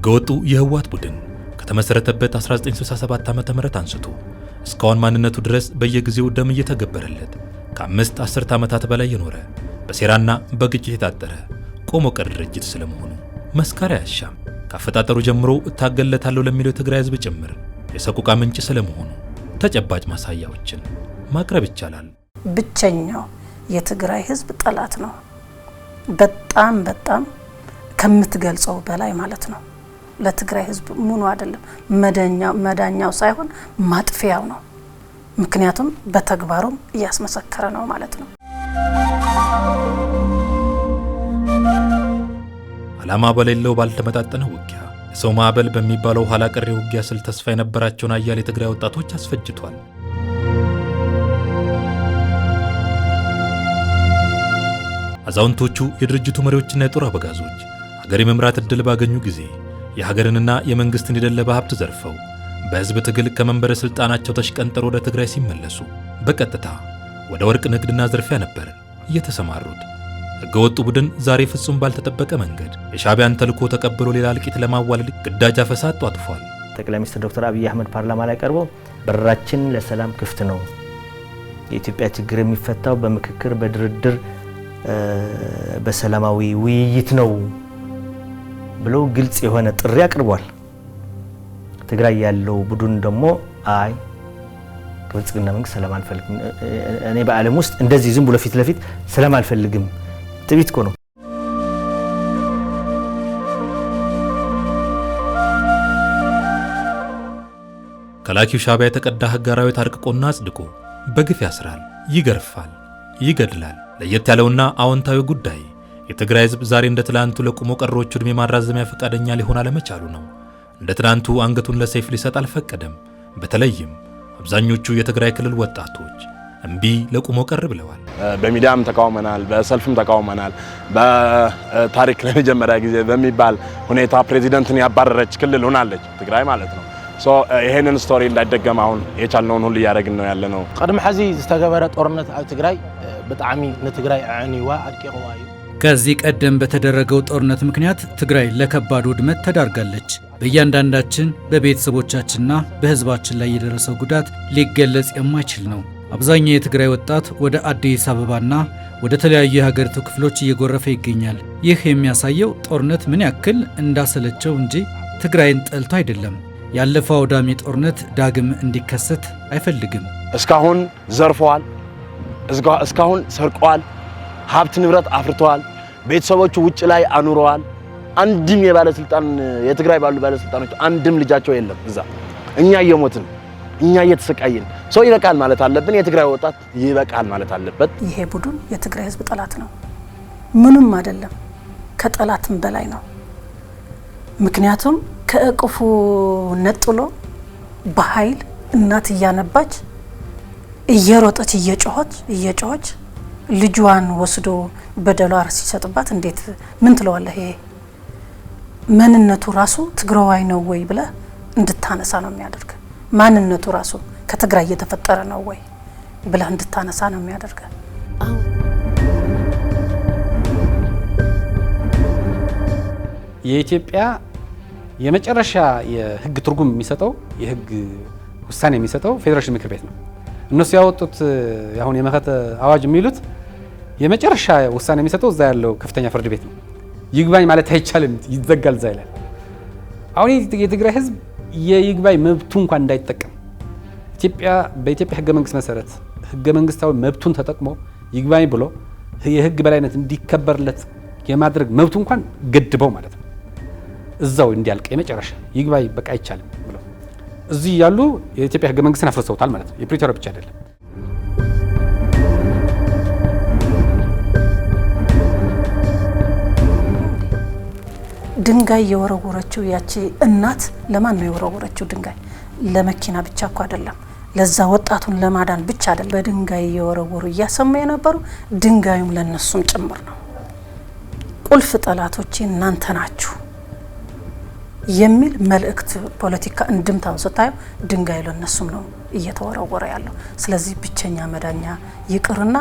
ህገወጡ የህወሓት ቡድን ከተመሰረተበት 1967 ዓ.ም አንስቶ እስካሁን ማንነቱ ድረስ በየጊዜው ደም እየተገበረለት ከ5 10 ዓመታት በላይ የኖረ በሴራና በግጭት የታጠረ ቆሞ ቀር ድርጅት ስለመሆኑ መስካሪ አያሻም። ካፈጣጠሩ ጀምሮ እታገለታለሁ ለሚለው የትግራይ ህዝብ ጭምር የሰቆቃ ምንጭ ስለመሆኑ ተጨባጭ ማሳያዎችን ማቅረብ ይቻላል። ብቸኛው የትግራይ ህዝብ ጠላት ነው። በጣም ከምትገልጸው በላይ ማለት ነው። ለትግራይ ህዝብ ምኑ አይደለም መዳኛው ሳይሆን ማጥፊያው ነው። ምክንያቱም በተግባሩም ያስመሰከረ ነው ማለት ነው። ዓላማ በሌለው ባልተመጣጠነ ውጊያ ሰው ማዕበል በሚባለው ኋላ ቀር ውጊያ ስል ተስፋ የነበራቸውን አያሌ የትግራይ ወጣቶች አስፈጅቷል። አዛውንቶቹ የድርጅቱ መሪዎችና የጦር አበጋዞች ሀገር የመምራት ዕድል ባገኙ ጊዜ የሀገርንና የመንግስትን የደለበ ሀብት ዘርፈው በህዝብ ትግል ከመንበረ ስልጣናቸው ተሽቀንጥረው ወደ ትግራይ ሲመለሱ በቀጥታ ወደ ወርቅ ንግድና ዝርፊያ ነበር እየተሰማሩት። ህገወጡ ቡድን ዛሬ ፍጹም ባልተጠበቀ መንገድ የሻዕቢያን ተልዕኮ ተቀብሎ ሌላ እልቂት ለማዋለድ ግዳጅ አፈሳ አጧጥፏል። ጠቅላይ ሚኒስትር ዶክተር አብይ አህመድ ፓርላማ ላይ ቀርቦ በራችን ለሰላም ክፍት ነው፣ የኢትዮጵያ ችግር የሚፈታው በምክክር በድርድር በሰላማዊ ውይይት ነው ብሎ ግልጽ የሆነ ጥሪ አቅርቧል። ትግራይ ያለው ቡድን ደግሞ አይ ከብልጽግና መንግስት ሰላም አልፈልግም፣ እኔ በዓለም ውስጥ እንደዚህ ዝም ብሎ ፊት ለፊት ሰላም አልፈልግም ትቢት እኮ ነው። ከላኪው ሻዕቢያ የተቀዳ ህግ አራዊት አርቅቆና አጽድቆ በግፍ ያስራል፣ ይገርፋል፣ ይገድላል። ለየት ያለውና አዎንታዊ ጉዳይ የትግራይ ህዝብ ዛሬ እንደ ትላንቱ ለቆሞ ቀሮቹ ዕድሜ ማራዘሚያ ፈቃደኛ ሊሆን አለመቻሉ ነው። እንደ ትላንቱ አንገቱን ለሰይፍ ሊሰጥ አልፈቀደም። በተለይም አብዛኞቹ የትግራይ ክልል ወጣቶች እምቢ ለቆሞ ቀር ብለዋል። በሚዲያም ተቃውመናል፣ በሰልፍም ተቃውመናል። በታሪክ ለመጀመሪያ ጊዜ በሚባል ሁኔታ ፕሬዚደንትን ያባረረች ክልል ሆናለች ትግራይ ማለት ነው። ይሄንን ስቶሪ እንዳይደገም አሁን የቻልነውን ሁሉ እያደረግን ነው ያለነው። ቀድሞ ሐዚ ዝተገበረ ጦርነት ኣብ ትግራይ በጣም ለትግራይ አዕኒዋ አድቂዋ እዩ። ከዚህ ቀደም በተደረገው ጦርነት ምክንያት ትግራይ ለከባድ ውድመት ተዳርጋለች። በእያንዳንዳችን በቤተሰቦቻችንና በህዝባችን ላይ የደረሰው ጉዳት ሊገለጽ የማይችል ነው። አብዛኛው የትግራይ ወጣት ወደ አዲስ አበባና ወደ ተለያዩ የሀገሪቱ ክፍሎች እየጎረፈ ይገኛል። ይህ የሚያሳየው ጦርነት ምን ያክል እንዳሰለቸው እንጂ ትግራይን ጠልቶ አይደለም። ያለፈው አውዳሚ ጦርነት ዳግም እንዲከሰት አይፈልግም። እስካሁን ዘርፈዋል፣ እስካሁን ሰርቀዋል፣ ሀብት ንብረት አፍርተዋል፣ ቤተሰቦቹ ውጭ ላይ አኑረዋል። አንድም የባለስልጣን የትግራይ ባሉ ባለስልጣኖች አንድም ልጃቸው የለም እዛ። እኛ እየሞትን እኛ እየተሰቃየን ሰው ይበቃል ማለት አለብን። የትግራይ ወጣት ይበቃል ማለት አለበት። ይሄ ቡድን የትግራይ ህዝብ ጠላት ነው፣ ምንም አይደለም፣ ከጠላትም በላይ ነው። ምክንያቱም ከእቅፉ ነጥሎ በኃይል እናት እያነባች እየሮጠች እየጮኸች ልጇን ወስዶ በዶላር ሲሰጥባት እንዴት ምን ትለዋለህ? ይሄ ማንነቱ ራሱ ትግራዋይ ነው ወይ ብለህ እንድታነሳ ነው የሚያደርግ። ማንነቱ ራሱ ከትግራይ እየተፈጠረ ነው ወይ ብለህ እንድታነሳ ነው የሚያደርግ። የኢትዮጵያ የመጨረሻ የህግ ትርጉም የሚሰጠው የህግ ውሳኔ የሚሰጠው ፌዴሬሽን ምክር ቤት ነው። እነሱ ያወጡት አሁን የመኸተ አዋጅ የሚሉት የመጨረሻ ውሳኔ የሚሰጠው እዛ ያለው ከፍተኛ ፍርድ ቤት ነው። ይግባኝ ማለት አይቻልም፣ ይዘጋል እዛ ይላል። አሁን የትግራይ ህዝብ የይግባኝ መብቱ እንኳን እንዳይጠቀም በኢትዮጵያ ህገ መንግስት መሰረት ህገ መንግስታዊ መብቱን ተጠቅሞ ይግባኝ ብሎ የህግ በላይነት እንዲከበርለት የማድረግ መብቱ እንኳን ገድበው ማለት ነው። እዛው እንዲያልቅ የመጨረሻ ይግባኝ በቃ አይቻልም ብሎ እዚህ ያሉ የኢትዮጵያ ህገ መንግስትን አፍርሰውታል ማለት ነው። የፕሪቶሪያ ብቻ አይደለም። ድንጋይ የወረወረችው ያቺ እናት ለማን ነው የወረወረችው? ድንጋይ ለመኪና ብቻ እኮ አይደለም፣ ለዛ ወጣቱን ለማዳን ብቻ አይደለም። በድንጋይ የወረወሩ እያሰሙ የነበሩ ድንጋዩም ለነሱም ጭምር ነው። ቁልፍ ጠላቶች እናንተ ናችሁ የሚል መልእክት ፖለቲካ እንድምታውን ስታዩ ድንጋይ ለነሱም ነው እየተወረወረ ያለው። ስለዚህ ብቸኛ መዳኛ ይቅርና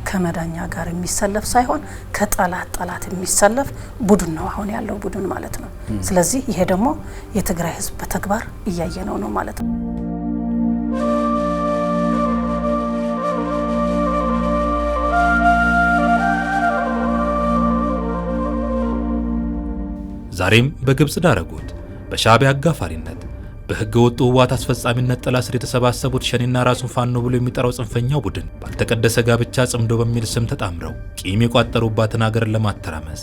ከመዳኛ ጋር የሚሰለፍ ሳይሆን ከጠላት የሚሰለፍ ቡድን ነው አሁን ያለው ቡድን ማለት ነው። ስለዚህ ይሄ ደግሞ የትግራይ ህዝብ በተግባር እያየነው ነው ማለት ነው። ዛሬም በግብጽ ዳረጎት በሻዕቢያ አጋፋሪነት በህገ ወጡ ህወሓት አስፈጻሚነት ጥላ ስር የተሰባሰቡት ሸኔና ራሱን ፋኖ ብሎ የሚጠራው ጽንፈኛው ቡድን ባልተቀደሰ ጋብቻ ጽምዶ በሚል ስም ተጣምረው ቂም የቋጠሩባትን ሀገርን ለማተራመስ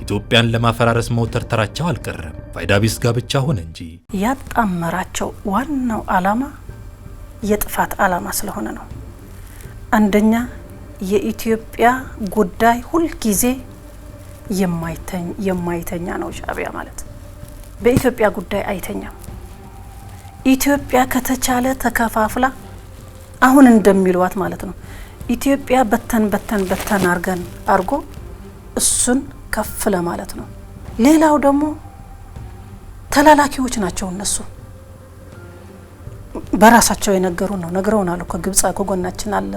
ኢትዮጵያን ለማፈራረስ መውተርተራቸው አልቀረም። ፋይዳ ቢስ ጋብቻ ሆነ እንጂ ያጣመራቸው ዋናው ዓላማ የጥፋት ዓላማ ስለሆነ ነው። አንደኛ የኢትዮጵያ ጉዳይ ሁሉ ጊዜ የማይተኛ ነው ሻዕቢያ ማለት። በኢትዮጵያ ጉዳይ አይተኛም። ኢትዮጵያ ከተቻለ ተከፋፍላ አሁን እንደሚልዋት ማለት ነው ኢትዮጵያ በተን አርጎ እሱን ከፍ ለማለት ነው። ሌላው ደግሞ ተላላኪዎች ናቸው እነሱ በራሳቸው የነገሩን ነው። ነግረውናል እኮ ግብጽ ከጎናችን አለ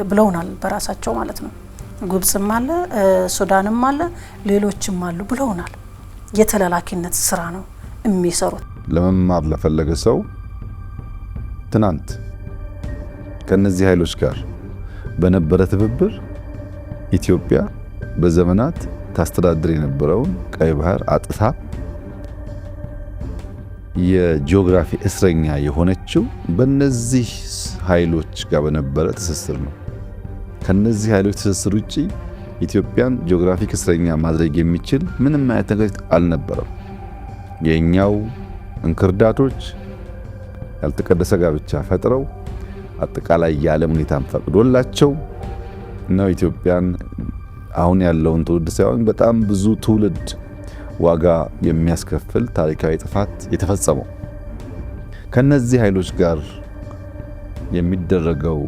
ብለውናል በራሳቸው ማለት ነው። ግብጽም አለ ሱዳንም አለ ሌሎችም አሉ ብለውናል። የተላላኪነት ስራ ነው የሚሰሩት። ለመማር ለፈለገ ሰው ትናንት ከነዚህ ኃይሎች ጋር በነበረ ትብብር ኢትዮጵያ በዘመናት ታስተዳድር የነበረውን ቀይ ባህር አጥታ የጂኦግራፊ እስረኛ የሆነችው በነዚህ ኃይሎች ጋር በነበረ ትስስር ነው። ከነዚህ ኃይሎች ትስስር ውጪ ኢትዮጵያን ጂኦግራፊክ እስረኛ ማድረግ የሚችል ምንም አይነት ነገር አልነበረም። የኛው እንክርዳዶች ያልተቀደሰ ጋብቻ ፈጥረው አጠቃላይ የዓለም ሁኔታን ፈቅዶላቸው ነው ኢትዮጵያን አሁን ያለውን ትውልድ ሳይሆን በጣም ብዙ ትውልድ ዋጋ የሚያስከፍል ታሪካዊ ጥፋት የተፈጸመው። ከነዚህ ኃይሎች ጋር የሚደረገው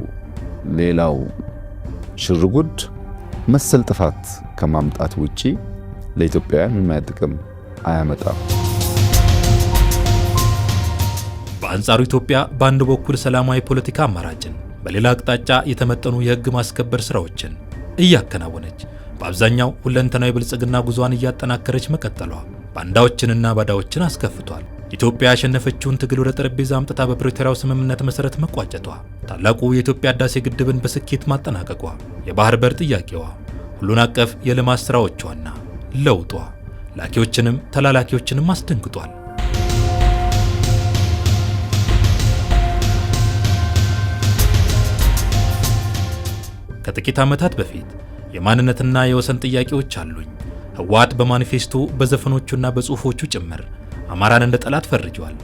ሌላው ሽርጉድ መሰል ጥፋት ከማምጣት ውጪ ለኢትዮጵያውያን ምንም አይነት ጥቅም አያመጣም። በአንጻሩ ኢትዮጵያ በአንድ በኩል ሰላማዊ ፖለቲካ አማራጭን፣ በሌላ አቅጣጫ የተመጠኑ የህግ ማስከበር ስራዎችን እያከናወነች በአብዛኛው ሁለንተናዊ ብልጽግና ጉዟን እያጠናከረች መቀጠሏ ባንዳዎችንና ባዳዎችን አስከፍቷል። ኢትዮጵያ ያሸነፈችውን ትግል ወደ ጠረጴዛ አምጥታ በፕሪቶሪያው ስምምነት መሰረት መቋጨቷ፣ ታላቁ የኢትዮጵያ ህዳሴ ግድብን በስኬት ማጠናቀቋ፣ የባህር በር ጥያቄዋ፣ ሁሉን አቀፍ የልማት ስራዎቿና ለውጧ ላኪዎችንም ተላላኪዎችንም አስደንግጧል። ከጥቂት ዓመታት በፊት የማንነትና የወሰን ጥያቄዎች አሉኝ ህወሓት በማኒፌስቶ በዘፈኖቹና በጽሁፎቹ ጭምር አማራን እንደ ጠላት ፈርጇል።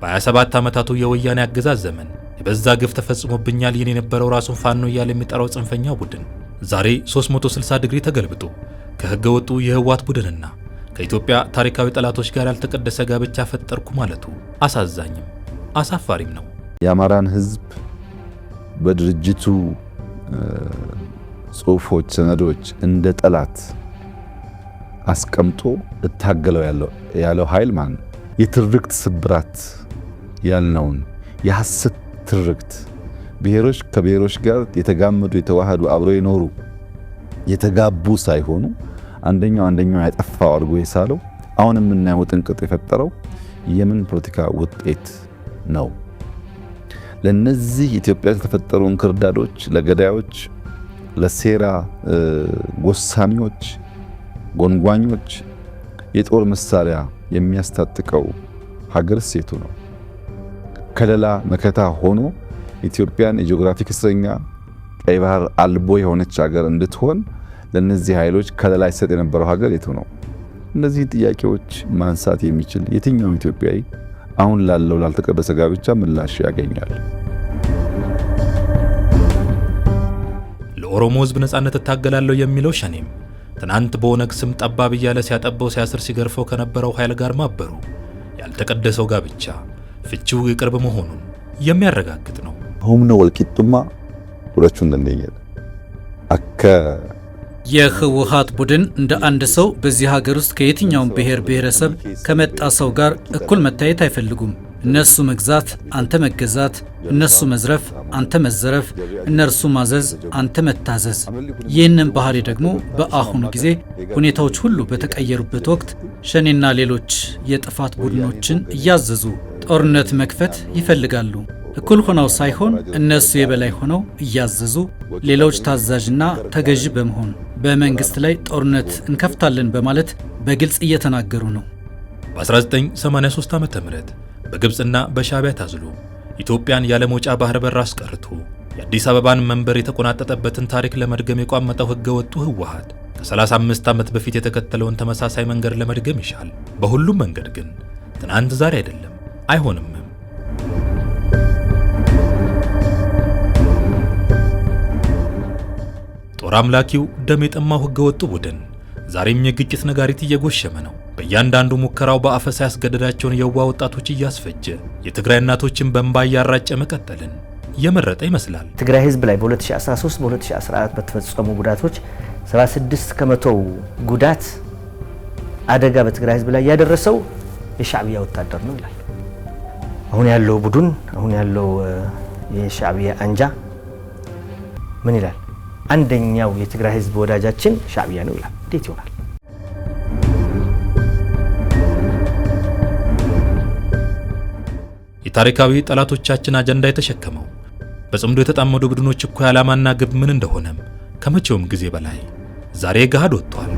በ27 ዓመታቱ የወያኔ አገዛዝ ዘመን የበዛ ግፍ ተፈጽሞብኛል ይህን የነበረው ራሱን ፋኖ እያለ የሚጠራው ጽንፈኛው ቡድን ዛሬ 360 ዲግሪ ተገልብጦ ከህገ ወጡ የህወሓት ቡድንና ከኢትዮጵያ ታሪካዊ ጠላቶች ጋር ያልተቀደሰ ጋብቻ ፈጠርኩ ማለቱ አሳዛኝም አሳፋሪም ነው። የአማራን ህዝብ በድርጅቱ ጽሁፎች፣ ሰነዶች እንደ ጠላት አስቀምጦ እታገለው ያለው ኃይል ማን ነው? የትርክት ስብራት ያልነውን የሐሰት ትርክት ብሔሮች ከብሔሮች ጋር የተጋመዱ የተዋሃዱ አብረው የኖሩ የተጋቡ ሳይሆኑ አንደኛው ያጠፋው አድርጎ የሳለው አሁን የምናየው ጥንቅጥ የፈጠረው የምን ፖለቲካ ውጤት ነው? ለነዚህ ኢትዮጵያ የተፈጠሩ እንክርዳዶች፣ ለገዳዮች፣ ለሴራ ጎሳሚዎች፣ ጎንጓኞች የጦር መሳሪያ የሚያስታጥቀው ሀገር ሴቱ ነው። ከለላ መከታ ሆኖ ኢትዮጵያን የጂኦግራፊክ እስረኛ ቀይ ባህር አልቦ የሆነች ሀገር እንድትሆን ለነዚህ ኃይሎች ከለላ ይሰጥ የነበረው ሀገር የቱ ነው? እነዚህ ጥያቄዎች ማንሳት የሚችል የትኛውም ኢትዮጵያዊ አሁን ላለው ላልተቀደሰ ጋብቻ ምላሽ ያገኛል። ለኦሮሞ ህዝብ ነጻነት እታገላለሁ የሚለው ሸኔም ትናንት በኦነግ ስም ጠባብ እያለ ሲያጠበው ሲያስር ሲገርፈው ከነበረው ኃይል ጋር ማበሩ ያልተቀደሰው ጋብቻ ፍቺው የቅርብ መሆኑን የሚያረጋግጥ ነው። ሁምነ ወልቂጡማ ሁለቱ እንደነየለ አከ የህወሓት ቡድን እንደ አንድ ሰው በዚህ ሀገር ውስጥ ከየትኛውም ብሔር ብሔረሰብ ከመጣ ሰው ጋር እኩል መታየት አይፈልጉም። እነሱ መግዛት፣ አንተ መገዛት፣ እነሱ መዝረፍ፣ አንተ መዘረፍ፣ እነርሱ ማዘዝ፣ አንተ መታዘዝ። ይህንን ባህሪ ደግሞ በአሁኑ ጊዜ ሁኔታዎች ሁሉ በተቀየሩበት ወቅት ሸኔና ሌሎች የጥፋት ቡድኖችን እያዘዙ ጦርነት መክፈት ይፈልጋሉ። እኩል ሆነው ሳይሆን እነሱ የበላይ ሆነው እያዘዙ ሌሎች ታዛዥና ተገዢ በመሆን በመንግስት ላይ ጦርነት እንከፍታለን በማለት በግልጽ እየተናገሩ ነው። በ1983 ዓመተ ምህረት በግብጽና በሻዕቢያ ታዝሎ ኢትዮጵያን ያለ መውጫ ባህር በር አስቀርቶ የአዲስ አበባን መንበር የተቆናጠጠበትን ታሪክ ለመድገም የቋመጠው ህገ ወጡ ህወሓት ከ35 ዓመት በፊት የተከተለውን ተመሳሳይ መንገድ ለመድገም ይሻል። በሁሉም መንገድ ግን ትናንት ዛሬ አይደለም፣ አይሆንም። ጦር አምላኪው ደም የጠማው ህገ ወጡ ቡድን ዛሬም የግጭት ነጋሪት እየጎሸመ ነው። በእያንዳንዱ ሙከራው በአፈሳ ያስገደዳቸውን የዋ ወጣቶች እያስፈጀ የትግራይ እናቶችን በእንባ እያራጨ መቀጠልን እየመረጠ ይመስላል። ትግራይ ህዝብ ላይ በ2013 በ2014 በተፈጸሙ ጉዳቶች 76% ጉዳት አደጋ በትግራይ ህዝብ ላይ ያደረሰው የሻዕቢያ ወታደር ነው ይላል። አሁን ያለው ቡድን አሁን ያለው የሻዕቢያ አንጃ ምን ይላል? አንደኛው የትግራይ ህዝብ ወዳጃችን ሻዕቢያ ነው ይላል። እንዴት ይሆናል? የታሪካዊ ጠላቶቻችን አጀንዳ የተሸከመው በጽምዶ የተጣመዱ ቡድኖች እኩይ ዓላማና ግብ ምን እንደሆነም ከመቼውም ጊዜ በላይ ዛሬ ገሃድ ወጥቷል።